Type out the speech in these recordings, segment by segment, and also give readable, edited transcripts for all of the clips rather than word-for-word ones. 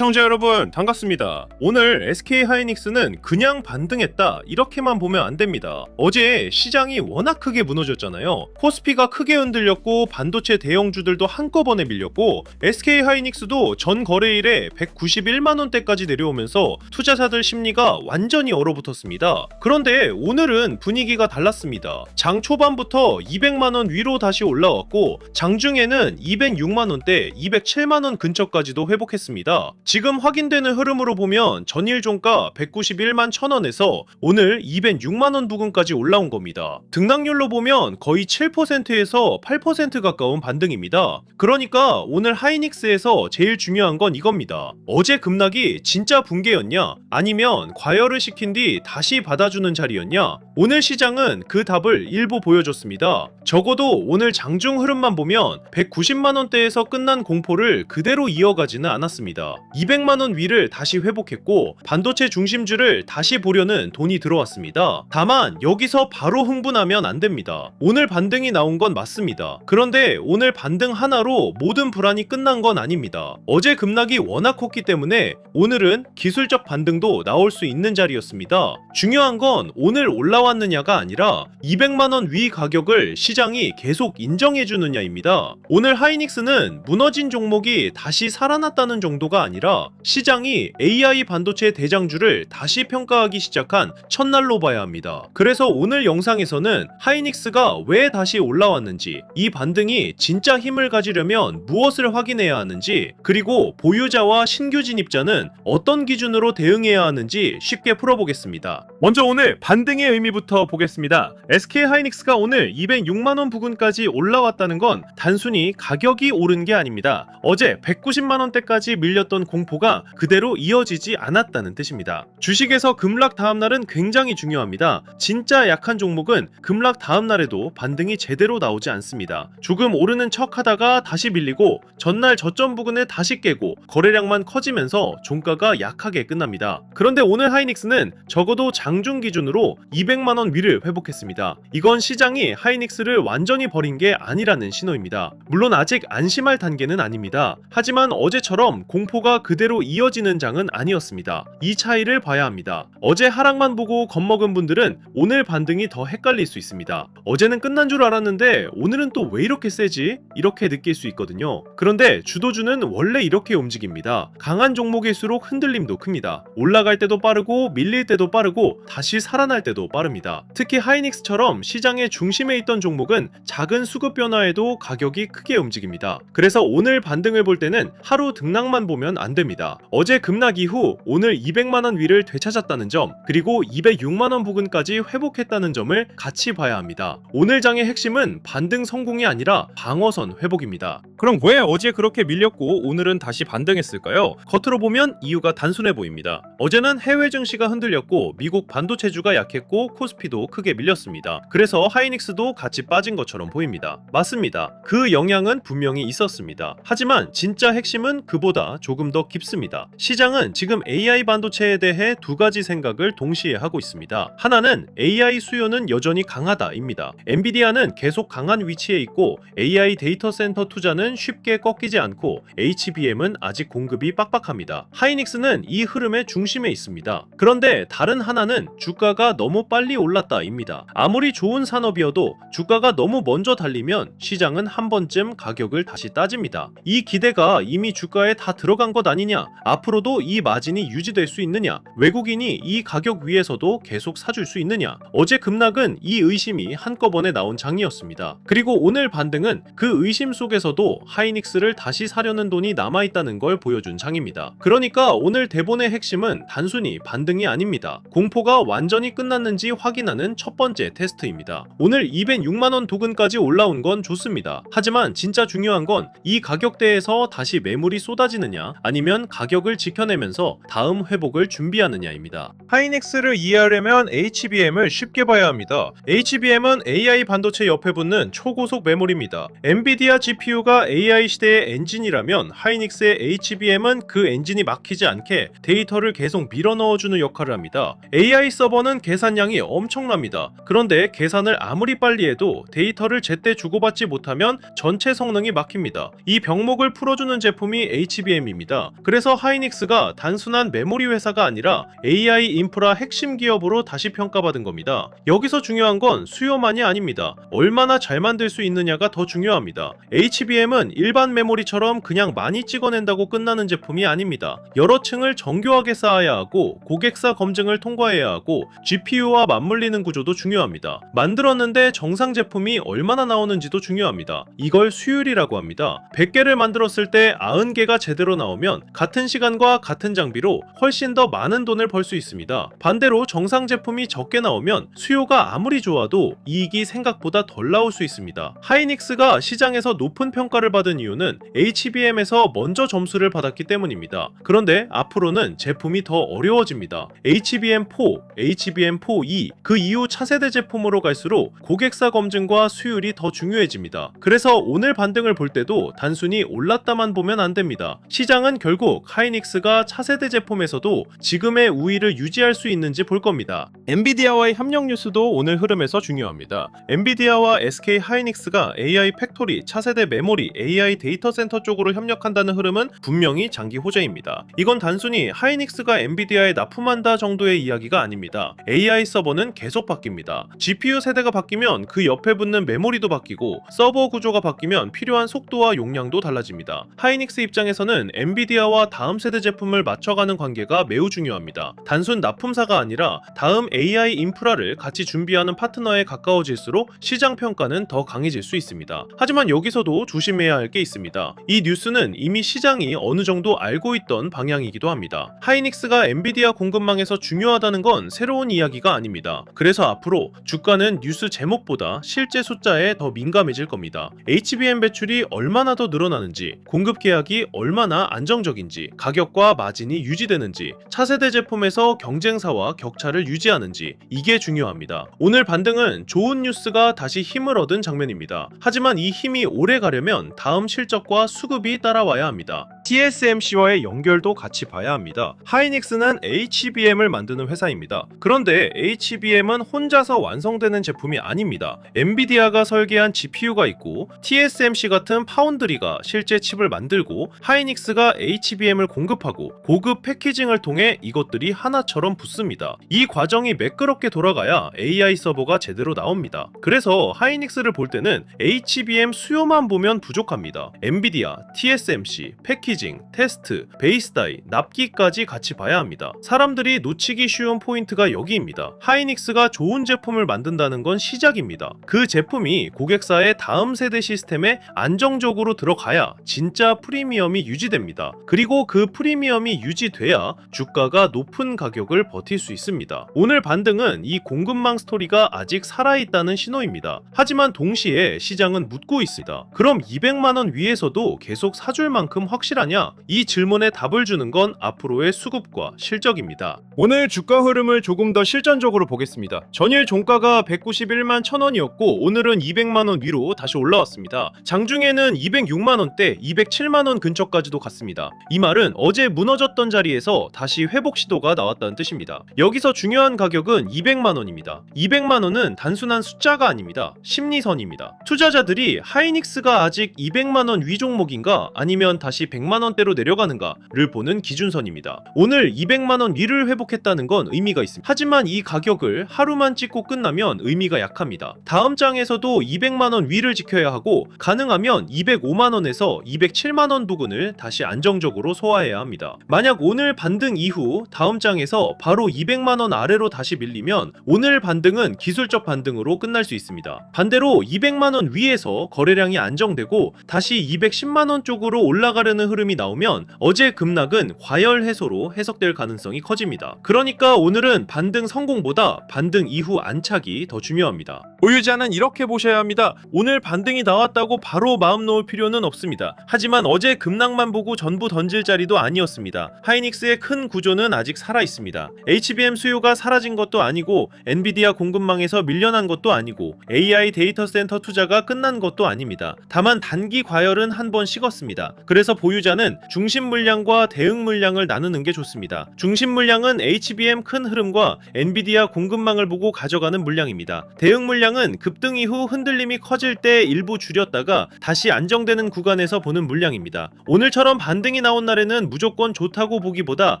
시청자 여러분 반갑습니다. 오늘 SK하이닉스는 그냥 반등했다 이렇게만 보면 안됩니다. 어제 시장이 워낙 크게 무너졌잖아요. 코스피가 크게 흔들렸고 반도체 대형주들도 한꺼번에 밀렸고 SK하이닉스도 전 거래일에 191만원대까지 내려오면서 투자자들 심리가 완전히 얼어붙었습니다. 그런데 오늘은 분위기가 달랐습니다. 장 초반부터 200만원 위로 다시 올라왔고 장중에는 206만원대, 207만원 근처까지도 회복했습니다. 지금 확인되는 흐름으로 보면 전일 종가 191만 1000원에서 오늘 206만원 부근까지 올라온 겁니다. 등락률로 보면 거의 7%에서 8% 가까운 반등입니다. 그러니까 오늘 하이닉스에서 제일 중요한 건 이겁니다. 어제 급락이 진짜 붕괴였냐? 아니면 과열을 시킨 뒤 다시 받아주는 자리였냐? 오늘 시장은 그 답을 일부 보여줬습니다. 적어도 오늘 장중 흐름만 보면 190만원대에서 끝난 공포를 그대로 이어가지는 않았습니다. 200만원 위를 다시 회복했고 반도체 중심주를 다시 보려는 돈이 들어왔습니다. 다만 여기서 바로 흥분하면 안됩니다. 오늘 반등이 나온 건 맞습니다. 그런데 오늘 반등 하나로 모든 불안이 끝난 건 아닙니다. 어제 급락이 워낙 컸기 때문에 오늘은 기술적 반등도 나올 수 있는 자리였습니다. 중요한 건 오늘 올라왔느냐가 아니라 200만원 위 가격을 시장이 계속 인정해주느냐입니다. 오늘 하이닉스는 무너진 종목이 다시 살아났다는 정도가 아니라 시장이 AI 반도체 대장주를 다시 평가하기 시작한 첫날로 봐야 합니다. 그래서 오늘 영상에서는 하이닉스가 왜 다시 올라왔는지, 이 반등이 진짜 힘을 가지려면 무엇을 확인해야 하는지, 그리고 보유자와 신규 진입자는 어떤 기준으로 대응해야 하는지 쉽게 풀어보겠습니다. 먼저 오늘 반등의 의미부터 보겠습니다. SK하이닉스가 오늘 206만원 부근까지 올라왔다는 건 단순히 가격이 오른 게 아닙니다. 어제 190만원대까지 밀렸던 공포가 그대로 이어지지 않았다는 뜻입니다. 주식에서 급락 다음날은 굉장히 중요합니다. 진짜 약한 종목은 급락 다음날에도 반등이 제대로 나오지 않습니다. 조금 오르는 척 하다가 다시 밀리고 전날 저점 부근에 다시 깨고 거래량만 커지면서 종가가 약하게 끝납니다. 그런데 오늘 하이닉스는 적어도 장중 기준으로 200만원 위를 회복했습니다. 이건 시장이 하이닉스를 완전히 버린 게 아니라는 신호입니다. 물론 아직 안심할 단계는 아닙니다. 하지만 어제처럼 공포가 그대로 이어지는 장은 아니었습니다. 이 차이를 봐야 합니다. 어제 하락만 보고 겁먹은 분들은 오늘 반등이 더 헷갈릴 수 있습니다. 어제는 끝난 줄 알았는데 오늘은 또 왜 이렇게 세지? 이렇게 느낄 수 있거든요. 그런데 주도주는 원래 이렇게 움직입니다. 강한 종목일수록 흔들림도 큽니다. 올라갈 때도 빠르고 밀릴 때도 빠르고 다시 살아날 때도 빠릅니다. 특히 하이닉스처럼 시장의 중심에 있던 종목은 작은 수급 변화에도 가격이 크게 움직입니다. 그래서 오늘 반등을 볼 때는 하루 등락만 보면 안 됩니다. 어제 급락 이후 오늘 200만원 위를 되찾았다는 점, 그리고 206만원 부근까지 회복했다는 점을 같이 봐야 합니다. 오늘 장의 핵심은 반등 성공이 아니라 방어선 회복입니다. 그럼 왜 어제 그렇게 밀렸고 오늘은 다시 반등했을까요? 겉으로 보면 이유가 단순해 보입니다. 어제는 해외 증시가 흔들렸고 미국 반도체주가 약했고 코스피도 크게 밀렸습니다. 그래서 하이닉스도 같이 빠진 것처럼 보입니다. 맞습니다. 그 영향은 분명히 있었습니다. 하지만 진짜 핵심은 그보다 조금 더 깊습니다. 시장은 지금 AI 반도체에 대해 두 가지 생각을 동시에 하고 있습니다. 하나는 AI 수요는 여전히 강하다입니다. 엔비디아는 계속 강한 위치에 있고 AI 데이터 센터 투자는 쉽게 꺾이지 않고 HBM은 아직 공급이 빡빡합니다. 하이닉스는 이 흐름의 중심에 있습니다. 그런데 다른 하나는 주가가 너무 빨리 올랐다입니다. 아무리 좋은 산업이어도 주가가 너무 먼저 달리면 시장은 한 번쯤 가격을 다시 따집니다. 이 기대가 이미 주가에 다 들어간 것 아니냐? 앞으로도 이 마진이 유지될 수 있느냐? 외국인이 이 가격 위에서도 계속 사줄 수 있느냐? 어제 급락은 이 의심이 한꺼번에 나온 장이었습니다. 그리고 오늘 반등은 그 의심 속에서도 하이닉스를 다시 사려는 돈이 남아있다는 걸 보여준 장입니다. 그러니까 오늘 대본의 핵심은 단순히 반등이 아닙니다. 공포가 완전히 끝났는지 확인하는 첫 번째 테스트입니다. 오늘 206만원 도근까지 올라온 건 좋습니다. 하지만 진짜 중요한 건 이 가격대에서 다시 매물이 쏟아지느냐, 아니면 가격을 지켜내면서 다음 회복을 준비하느냐입니다. 하이닉스를 이해하려면 HBM을 쉽게 봐야 합니다. HBM은 AI 반도체 옆에 붙는 초고속 메모리입니다. 엔비디아 GPU가 AI 시대의 엔진이라면 하이닉스의 HBM은 그 엔진이 막히지 않게 데이터를 계속 밀어넣어주는 역할을 합니다. AI 서버는 계산량이 엄청납니다. 그런데 계산을 아무리 빨리 해도 데이터를 제때 주고받지 못하면 전체 성능이 막힙니다. 이 병목을 풀어주는 제품이 HBM입니다. 있습니다. 그래서 하이닉스가 단순한 메모리 회사가 아니라 AI 인프라 핵심 기업으로 다시 평가받은 겁니다. 여기서 중요한 건 수요만이 아닙니다. 얼마나 잘 만들 수 있느냐가 더 중요합니다. HBM은 일반 메모리처럼 그냥 많이 찍어낸다고 끝나는 제품이 아닙니다. 여러 층을 정교하게 쌓아야 하고 고객사 검증을 통과해야 하고 GPU와 맞물리는 구조도 중요합니다. 만들었는데 정상 제품이 얼마나 나오는지도 중요합니다. 이걸 수율이라고 합니다. 100개를 만들었을 때 90개가 제대로 나오면 같은 시간과 같은 장비로 훨씬 더 많은 돈을 벌 수 있습니다. 반대로 정상 제품이 적게 나오면 수요가 아무리 좋아도 이익이 생각보다 덜 나올 수 있습니다. 하이닉스가 시장에서 높은 평가를 받은 이유는 HBM에서 먼저 점수를 받았기 때문입니다. 그런데 앞으로는 제품이 더 어려워집니다. HBM4, HBM4E, 그 이후 차세대 제품으로 갈수록 고객사 검증과 수율이 더 중요해집니다. 그래서 오늘 반등을 볼 때도 단순히 올랐다만 보면 안 됩니다. 시장은 결국 하이닉스가 차세대 제품에서도 지금의 우위를 유지할 수 있는지 볼 겁니다. 엔비디아와의 협력 뉴스도 오늘 흐름에서 중요합니다. 엔비디아와 SK 하이닉스가 AI 팩토리, 차세대 메모리, AI 데이터 센터 쪽으로 협력한다는 흐름은 분명히 장기 호재입니다. 이건 단순히 하이닉스가 엔비디아에 납품한다 정도의 이야기가 아닙니다. AI 서버는 계속 바뀝니다. GPU 세대가 바뀌면 그 옆에 붙는 메모리도 바뀌고 서버 구조가 바뀌면 필요한 속도와 용량도 달라집니다. 하이닉스 입장에서는 엔비디아와 다음 세대 제품을 맞춰가는 관계가 매우 중요합니다. 단순 납품사가 아니라 다음 AI 인프라를 같이 준비하는 파트너에 가까워질수록 시장 평가는 더 강해질 수 있습니다. 하지만 여기서도 조심해야 할 게 있습니다. 이 뉴스는 이미 시장이 어느 정도 알고 있던 방향이기도 합니다. 하이닉스가 엔비디아 공급망에서 중요하다는 건 새로운 이야기가 아닙니다. 그래서 앞으로 주가는 뉴스 제목보다 실제 숫자에 더 민감해질 겁니다. HBM 배출이 얼마나 더 늘어나는지, 공급 계약이 얼마나 안정적인지, 가격과 마진이 유지되는지, 차세대 제품에서 경쟁사와 격차를 유지하는지, 이게 중요합니다. 오늘 반등은 좋은 뉴스가 다시 힘을 얻은 장면입니다. 하지만 이 힘이 오래 가려면 다음 실적과 수급이 따라와야 합니다. TSMC와의 연결도 같이 봐야 합니다. 하이닉스는 HBM을 만드는 회사입니다. 그런데 HBM은 혼자서 완성되는 제품이 아닙니다. 엔비디아가 설계한 GPU가 있고 TSMC 같은 파운드리가 실제 칩을 만들고 하이닉스가 HBM을 공급하고 고급 패키징을 통해 이것들이 하나처럼 붙습니다. 이 과정이 매끄럽게 돌아가야 AI 서버가 제대로 나옵니다. 그래서 하이닉스를 볼 때는 HBM 수요만 보면 부족합니다. 엔비디아, TSMC, 패키징, 테스트, 베이스 다이, 납기까지 같이 봐야 합니다. 사람들이 놓치기 쉬운 포인트가 여기입니다. 하이닉스가 좋은 제품을 만든다는 건 시작입니다. 그 제품이 고객사의 다음 세대 시스템에 안정적으로 들어가야 진짜 프리미엄이 유지됩니다. 그리고 그 프리미엄이 유지돼야 주가가 높은 가격을 버틸 수 있습니다. 오늘 반등은 이 공급망 스토리가 아직 살아있다는 신호입니다. 하지만 동시에 시장은 묻고 있습니다. 그럼 200만원 위에서도 계속 사줄 만큼 확실하냐? 이 질문에 답을 주는 건 앞으로의 수급과 실적입니다. 오늘 주가 흐름을 조금 더 실전적으로 보겠습니다. 전일 종가가 191만 1000원이었고 오늘은 200만원 위로 다시 올라왔습니다. 장중에는 206만원대, 207만원 근처까지도 갔습니다. 이 말은 어제 무너졌던 자리에서 다시 회복 시도가 나왔다는 뜻입니다. 여기서 중요한 가격은 200만원입니다. 200만원은 단순한 숫자가 아닙니다. 심리선입니다. 투자자들이 하이닉스가 아직 200만원 위 종목인가 아니면 다시 100만원대로 내려가는가를 보는 기준선입니다. 오늘 200만원 위를 회복했다는 건 의미가 있습니다. 하지만 이 가격을 하루만 찍고 끝나면 의미가 약합니다. 다음 장에서도 200만원 위를 지켜야 하고 가능하면 205만원에서 207만원 부근을 다시 안정적으로 소화해야 합니다. 만약 오늘 반등 이후 다음 장에서 바로 200만원 아래로 다시 밀리면 오늘 반등은 기술적 반등으로 끝날 수 있습니다. 반대로 200만원 위에서 거래량이 안정되고 다시 210만원 쪽으로 올라가려는 흐름이 나오면 어제 급락은 과열 해소로 해석될 가능성이 커집니다. 그러니까 오늘은 반등 성공보다 반등 이후 안착이 더 중요합니다. 보유자는 이렇게 보셔야 합니다. 오늘 반등이 나왔다고 바로 마음 놓을 필요는 없습니다. 하지만 어제 급락만 보고 전부 던질 자리도 아니었습니다. 하이닉스의 큰 구조는 아직 살아있습니다. HBM 수요가 사라진 것도 아니고 엔비디아 공급망에서 밀려난 것도 아니고 AI 데이터 센터 투자가 끝난 것도 아닙니다. 다만 단기 과열은 한 번 식었습니다. 그래서 보유자는 중심 물량과 대응 물량을 나누는 게 좋습니다. 중심 물량은 HBM 큰 흐름과 엔비디아 공급망을 보고 가져가는 물량입니다. 대응 물량은 급등 이후 흔들림이 커질 때 일부 줄였다가 다시 안정되는 구간에서 보는 물량입니다. 오늘처럼 반등이 반등이 나온 날에는 무조건 좋다고 보기보다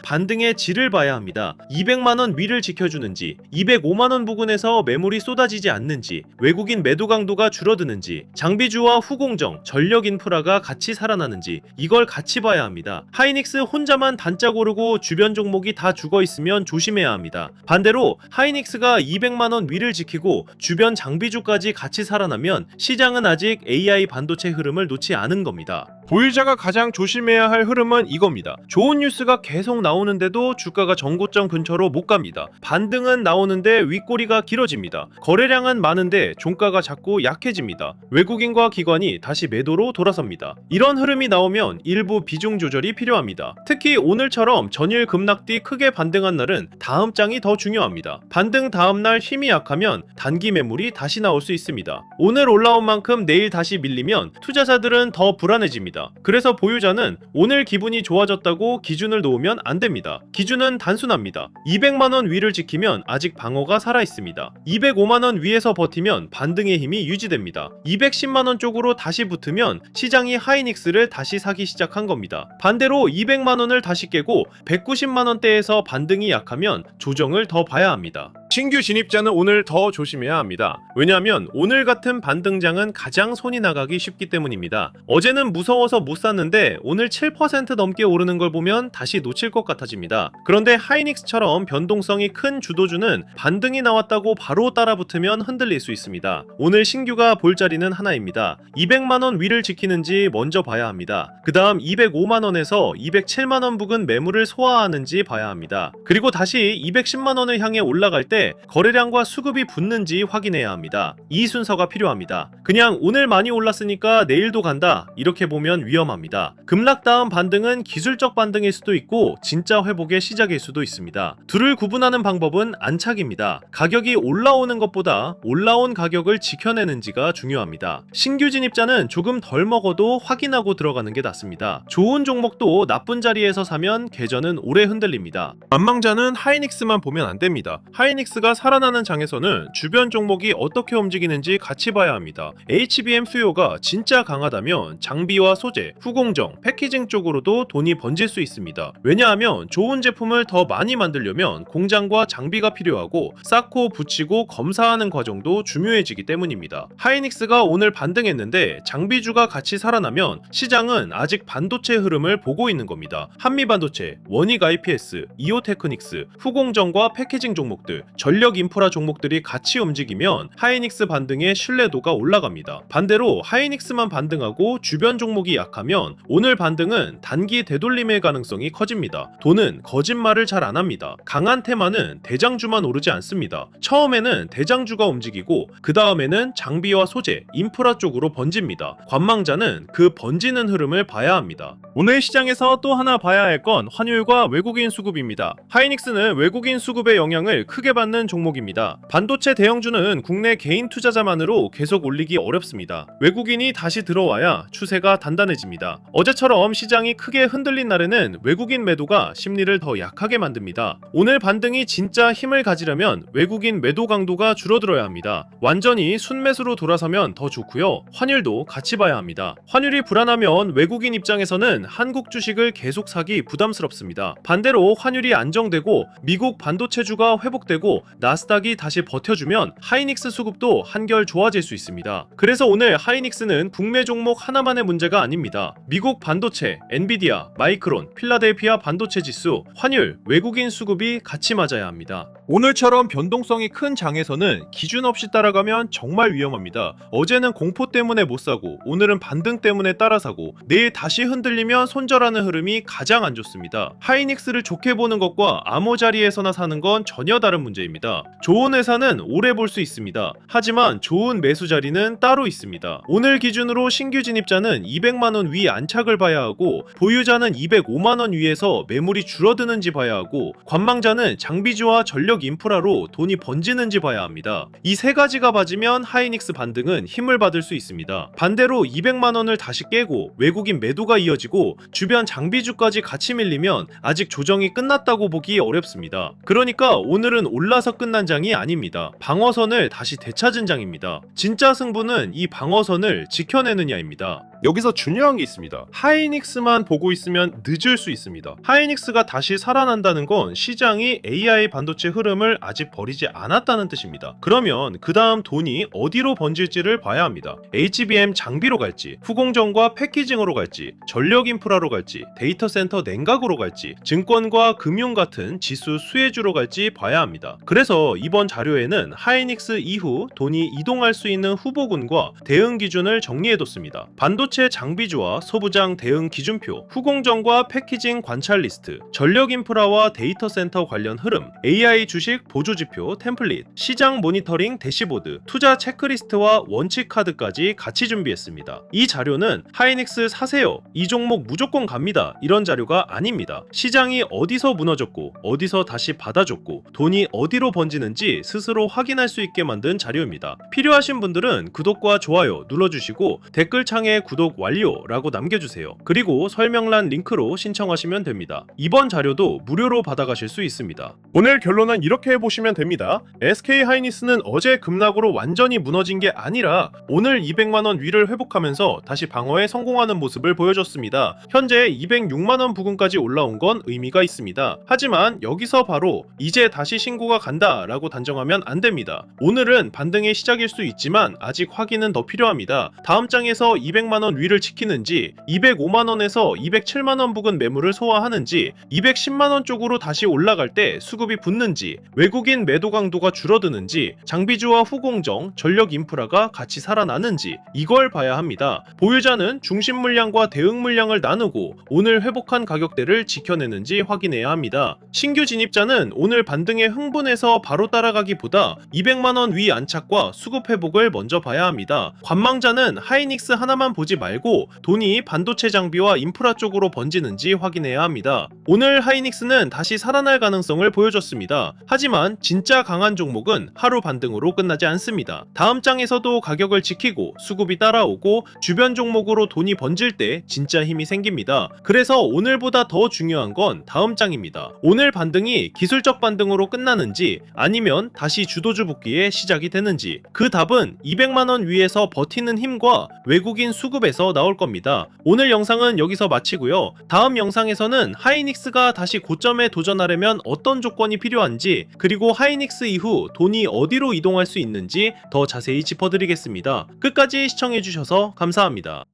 반등의 질을 봐야 합니다. 200만원 위를 지켜주는지, 205만원 부근에서 매물이 쏟아지지 않는지, 외국인 매도 강도가 줄어드는지, 장비주와 후공정, 전력 인프라가 같이 살아나는지 이걸 같이 봐야 합니다. 하이닉스 혼자만 단짝 오르고 주변 종목이 다 죽어있으면 조심해야 합니다. 반대로 하이닉스가 200만원 위를 지키고 주변 장비주까지 같이 살아나면 시장은 아직 AI 반도체 흐름을 놓지 않은 겁니다. 보유자가 가장 조심해야 할 흐름은 이겁니다. 좋은 뉴스가 계속 나오는데도 주가가 전고점 근처로 못 갑니다. 반등은 나오는데 윗꼬리가 길어집니다. 거래량은 많은데 종가가 자꾸 약해집니다. 외국인과 기관이 다시 매도로 돌아섭니다. 이런 흐름이 나오면 일부 비중 조절이 필요합니다. 특히 오늘처럼 전일 급락뒤 크게 반등한 날은 다음 장이 더 중요합니다. 반등 다음날 힘이 약하면 단기 매물이 다시 나올 수 있습니다. 오늘 올라온 만큼 내일 다시 밀리면 투자자들은 더 불안해집니다. 그래서 보유자는 오늘 기분이 좋아졌다고 기준을 놓으면 안 됩니다. 기준은 단순합니다. 200만원 위를 지키면 아직 방어가 살아있습니다. 205만원 위에서 버티면 반등의 힘이 유지됩니다. 210만원 쪽으로 다시 붙으면 시장이 하이닉스를 다시 사기 시작한 겁니다. 반대로 200만원을 다시 깨고 190만원대에서 반등이 약하면 조정을 더 봐야 합니다. 신규 진입자는 오늘 더 조심해야 합니다. 왜냐하면 오늘 같은 반등장은 가장 손이 나가기 쉽기 때문입니다. 어제는 무서워서 못 샀는데 오늘 7% 넘게 오르는 걸 보면 다시 놓칠 것 같아집니다. 그런데 하이닉스처럼 변동성이 큰 주도주는 반등이 나왔다고 바로 따라붙으면 흔들릴 수 있습니다. 오늘 신규가 볼 자리는 하나입니다. 200만원 위를 지키는지 먼저 봐야 합니다. 그 다음 205만원에서 207만원 부근 매물을 소화하는지 봐야 합니다. 그리고 다시 210만원을 향해 올라갈 때 거래량과 수급이 붙는지 확인해야 합니다. 이 순서가 필요합니다. 그냥 오늘 많이 올랐으니까 내일도 간다 이렇게 보면 위험합니다. 급락 다음 반등은 기술적 반등일 수도 있고 진짜 회복의 시작일 수도 있습니다. 둘을 구분하는 방법은 안착입니다. 가격이 올라오는 것보다 올라온 가격을 지켜내는지가 중요합니다. 신규 진입자는 조금 덜 먹어도 확인하고 들어가는 게 낫습니다. 좋은 종목도 나쁜 자리에서 사면 계좌는 오래 흔들립니다. 관망자는 하이닉스만 보면 안 됩니다. 하이닉스가 살아나는 장에서는 주변 종목이 어떻게 움직이는지 같이 봐야 합니다. HBM 수요가 진짜 강하다면 장비와 소재, 후공정, 패키징 쪽으로도 돈이 번질 수 있습니다. 왜냐하면 좋은 제품을 더 많이 만들려면 공장과 장비가 필요하고 쌓고 붙이고 검사하는 과정도 중요해지기 때문입니다. 하이닉스가 오늘 반등했는데 장비주가 같이 살아나면 시장은 아직 반도체 흐름을 보고 있는 겁니다. 한미반도체, 원익 IPS, 이오테크닉스, 후공정과 패키징 종목들, 전력 인프라 종목들이 같이 움직이면 하이닉스 반등의 신뢰도가 올라갑니다. 반대로 하이닉스만 반등하고 주변 종목이 약하면 오늘 반등은 단기 되돌림의 가능성이 커집니다. 돈은 거짓말을 잘 안 합니다. 강한 테마는 대장주만 오르지 않습니다. 처음에는 대장주가 움직이고 그 다음에는 장비와 소재, 인프라 쪽으로 번집니다. 관망자는 그 번지는 흐름을 봐야 합니다. 오늘 시장에서 또 하나 봐야 할 건 환율과 외국인 수급입니다. 하이닉스는 외국인 수급의 영향을 크게 받는 종목입니다. 반도체 대형주는 국내 개인 투자자만으로 계속 올리기 어렵습니다. 외국인이 다시 들어와야 추세가 단단해집니다. 어제처럼 시장이 크게 흔들린 날에는 외국인 매도가 심리를 더 약하게 만듭니다. 오늘 반등이 진짜 힘을 가지려면 외국인 매도 강도가 줄어들어야 합니다. 완전히 순매수로 돌아서면 더 좋고요. 환율도 같이 봐야 합니다. 환율이 불안하면 외국인 입장에서는 한국 주식을 계속 사기 부담스럽습니다. 반대로 환율이 안정되고 미국 반도체주가 회복되고 나스닥이 다시 버텨주면 하이닉스 수급도 한결 좋아질 수 있습니다. 그래서 오늘 하이닉스는 국내 종목 하나만의 문제가 아닙니다. 미국 반도체, 엔비디아, 마이크론, 필라델피아 반도체 지수, 환율, 외국인 수급이 같이 맞아야 합니다. 오늘처럼 변동성이 큰 장에서는 기준 없이 따라가면 정말 위험합니다. 어제는 공포 때문에 못 사고 오늘은 반등 때문에 따라 사고 내일 다시 흔들리면 손절하는 흐름이 가장 안 좋습니다. 하이닉스를 좋게 보는 것과 암호 자리에서나 사는 건 전혀 다른 문제입니다. 좋은 회사는 오래 볼 수 있습니다. 하지만 좋은 매수 자리는 따로 있습니다. 오늘 기준으로 신규 진입자는 200만원 위 안착을 봐야 하고 보유자는 205만원 위에서 매물이 줄어드는지 봐야 하고 관망자는 장비주와 전력 인프라로 돈이 번지는지 봐야 합니다. 이 세 가지가 맞으면 하이닉스 반등은 힘을 받을 수 있습니다. 반대로 200만원을 다시 깨고 외국인 매도가 이어지고 주변 장비주까지 같이 밀리면 아직 조정이 끝났다고 보기 어렵습니다. 그러니까 오늘은 올라 올라서 끝난 장이 아닙니다. 방어선을 다시 되찾은 장입니다. 진짜 승부는 이 방어선을 지켜내느냐입니다. 여기서 중요한 게 있습니다. 하이닉스만 보고 있으면 늦을 수 있습니다. 하이닉스가 다시 살아난다는 건 시장이 AI 반도체 흐름을 아직 버리지 않았다는 뜻입니다. 그러면 그 다음 돈이 어디로 번질지를 봐야 합니다. HBM 장비로 갈지, 후공정과 패키징으로 갈지, 전력 인프라로 갈지, 데이터 센터 냉각으로 갈지, 증권과 금융 같은 지수 수혜주로 갈지 봐야 합니다. 그래서 이번 자료에는 하이닉스 이후 돈이 이동할 수 있는 후보군과 대응 기준을 정리해뒀습니다. 반도체 장비주와 소부장 대응 기준표, 후공정과 패키징 관찰 리스트, 전력 인프라와 데이터 센터 관련 흐름, AI 주식 보조지표 템플릿, 시장 모니터링 대시보드, 투자 체크리스트와 원칙 카드까지 같이 준비했습니다. 이 자료는 하이닉스 사세요, 이 종목 무조건 갑니다, 이런 자료가 아닙니다. 시장이 어디서 무너졌고 어디서 다시 받아줬고 돈이 어디로 번지는지 스스로 확인할 수 있게 만든 자료입니다. 필요하신 분들은 구독과 좋아요 눌러주시고 댓글창에 구독 완료라고 남겨주세요. 그리고 설명란 링크로 신청하시면 됩니다. 이번 자료도 무료로 받아가실 수 있습니다. 오늘 결론은 이렇게 보시면 됩니다. SK 하이닉스는 어제 급락으로 완전히 무너진 게 아니라 오늘 200만원 위를 회복하면서 다시 방어에 성공하는 모습을 보여줬습니다. 현재 206만원 부근까지 올라온 건 의미가 있습니다. 하지만 여기서 바로 이제 다시 신고가 간다 라고 단정하면 안 됩니다. 오늘은 반등의 시작일 수 있지만 아직 확인은 더 필요합니다. 다음 장에서 200만원 위를 지키는지, 205만원에서 207만원 부근 매물을 소화하는지, 210만원 쪽으로 다시 올라갈 때 수급이 붙는지, 외국인 매도 강도가 줄어드는지, 장비주와 후공정, 전력 인프라가 같이 살아나는지 이걸 봐야 합니다. 보유자는 중심 물량과 대응 물량을 나누고 오늘 회복한 가격대를 지켜내는지 확인해야 합니다. 신규 진입자는 오늘 반등에 흥분해서 바로 따라가기보다 200만원 위 안착과 수급 회복을 먼저 봐야 합니다. 관망자는 하이닉스 하나만 보지 말고 돈이 반도체 장비와 인프라 쪽으로 번지는지 확인해야 합니다. 오늘 하이닉스는 다시 살아날 가능성을 보여줬습니다. 하지만 진짜 강한 종목은 하루 반등으로 끝나지 않습니다. 다음 장에서도 가격을 지키고 수급이 따라오고 주변 종목으로 돈이 번질 때 진짜 힘이 생깁니다. 그래서 오늘보다 더 중요한 건 다음 장입니다. 오늘 반등이 기술적 반등으로 끝나는지 아니면 다시 주도주 붙기에 시작이 되는지 그 답은 200만원 위에서 버티는 힘과 외국인 수급에서 나올 겁니다. 오늘 영상은 여기서 마치고요. 다음 영상에서는 하이닉스가 다시 고점에 도전하려면 어떤 조건이 필요한지 그리고 하이닉스 이후 돈이 어디로 이동할 수 있는지 더 자세히 짚어드리겠습니다. 끝까지 시청해주셔서 감사합니다.